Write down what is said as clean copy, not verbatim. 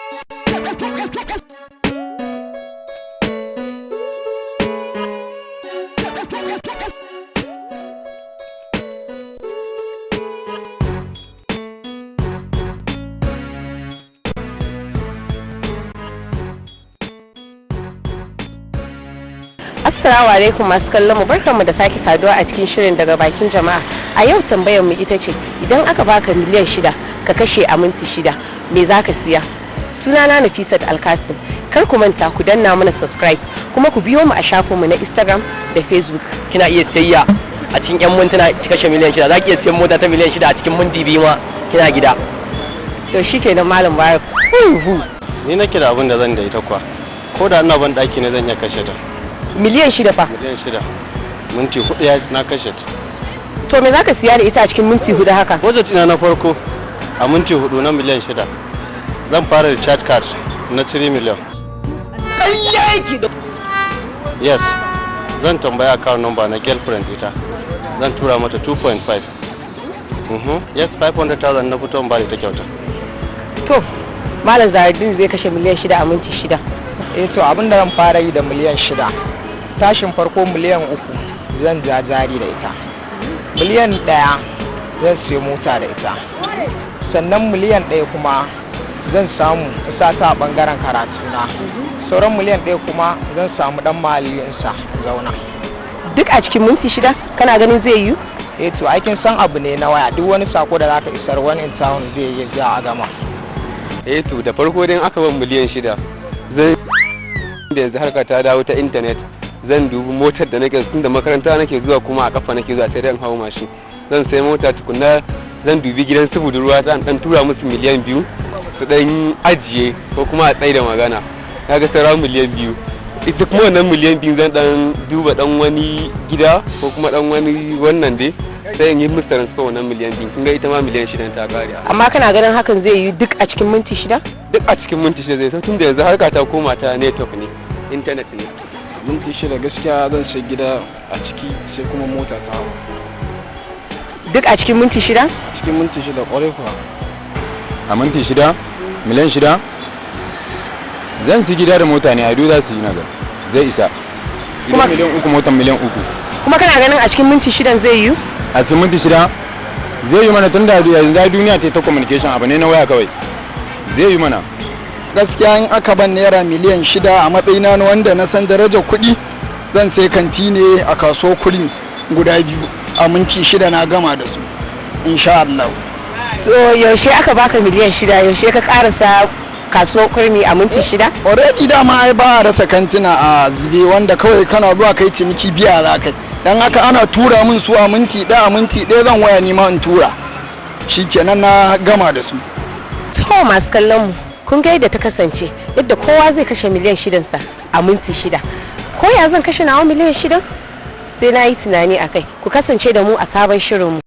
Assalamu alaikum masu kallon mu, barkanmu da sake saduwa a cikin shirin daga bakin jama'a. A yau tambayar mu ita ce, idan aka baka miliyan 6 ka kashe a minti 6 me zaka siya? Sunana Nafisat Alkasim. Kar ku manta ku danna mana subscribe kuma ku biyo mu a shafinmu na Instagram da Facebook. Kina iya sayya a cikin 'yan mintuna ki kashe miliyan 6, zaki iya siyan mota ta miliyan 6 a cikin minti 2 ma kina gida. To shikenan Malam Barak. Ni nake da abin da zan da ita kuwa. Ko da ina ban daki ne zan iya kashe ta. Miliyan 6 fa? Miliyan 6. Minti 4 ya na kashe ta. To me zaka siya da ita a cikin minti 4 haka? Budget ina na farko a minti 4 na miliyan 6. Zan fara recharge card na 3 million. Yes. Zan tambaya account number na girlfriend ita. Zan tura mata 2.5. Yes, 500,000 na fito in ba ta kyauta. To Malam Zahardin zai kashe miliyan 6 a minti 6. To abin da zan fara yi da miliyan 6, tashin farko miliyan 3 zan ja jari da ita, miliyan 1 zan siyo mota da ita, sannan miliyan 1 kuma zan samu isa ta bangaren karatuna, sauran miliyan 1 kuma zan samu dan mahallinsa zauna. Duk a cikin minti 6 kana ganin zai yi? To aikin san abu ne na waya, duk wani sako da zaka isar wani in town zai yi a gama. To da farko dai aka ban miliyan 6 zan da yanzu harka ta dawo ta internet, zan dubi motar da nake tun da makaranta nake zuwa kuma a kafa nake zuwa sai dai hawo mashin. Zan sai mota tukunna, zan dubi gidan su budurwa zan dan tura musu miliyan 2 su dan ajiye ko kuma a tsaida magana. Kaga sai miliyan 2. Ita kuma wannan miliyan 2 zan dan duba dan wani gida ko kuma dan wani wannan dai sai in yi musu transfer wannan miliyan 2. Kun ga ita ma miliyan 6 ta kare. Amma kana ganin hakan zai yi duk a cikin minti 6? Duk a cikin minti 6 zai, tun da yanzu harka ta koma ta network ne, internet ne. Minti 6 gaskiya zan sai gida a ciki sai kuma mota ta hawa. Duk a cikin minti 6? Cikin minti 6 kwarai kuwa. A minti 6 miliyan 6 zan ci gida da mota ne a za su yi nagar zai isa. Kuma miliyan 3 motan miliyan 3. Kuma kana ganin a cikin minti 6 zai yi? A cikin minti 6 zai yi mana, tun da yanzu duniya ta communication abu ne na waya kawai. Zai yi mana. Gaskiya in aka ban naira miliyan 6 a matsayina na wanda na san darajar kuɗi, zan sai kanti ne a kasuwar kuɗi guda 2 a minti 6 na gama da su insha Allah. So yaushe aka baka miliyan 6, yaushe ka karasa kasuwar kurmi a minti 6? Already dama ai ba a rasa kantina a zide wanda kawai kana zuwa kai ciniki biya za ka. Dan haka ana tura min su a minti 1 zan waya ni ma in tura. Shikenan na gama da su. To masu kallon mu, kun ga yadda ta kasance, yadda kowa zai kashe miliyan 6 sa a minti 6. Ko ya zan kashe nawa miliyan 6? Sai na yi tunani akai. Ku kasance da mu a sabon shirin mu.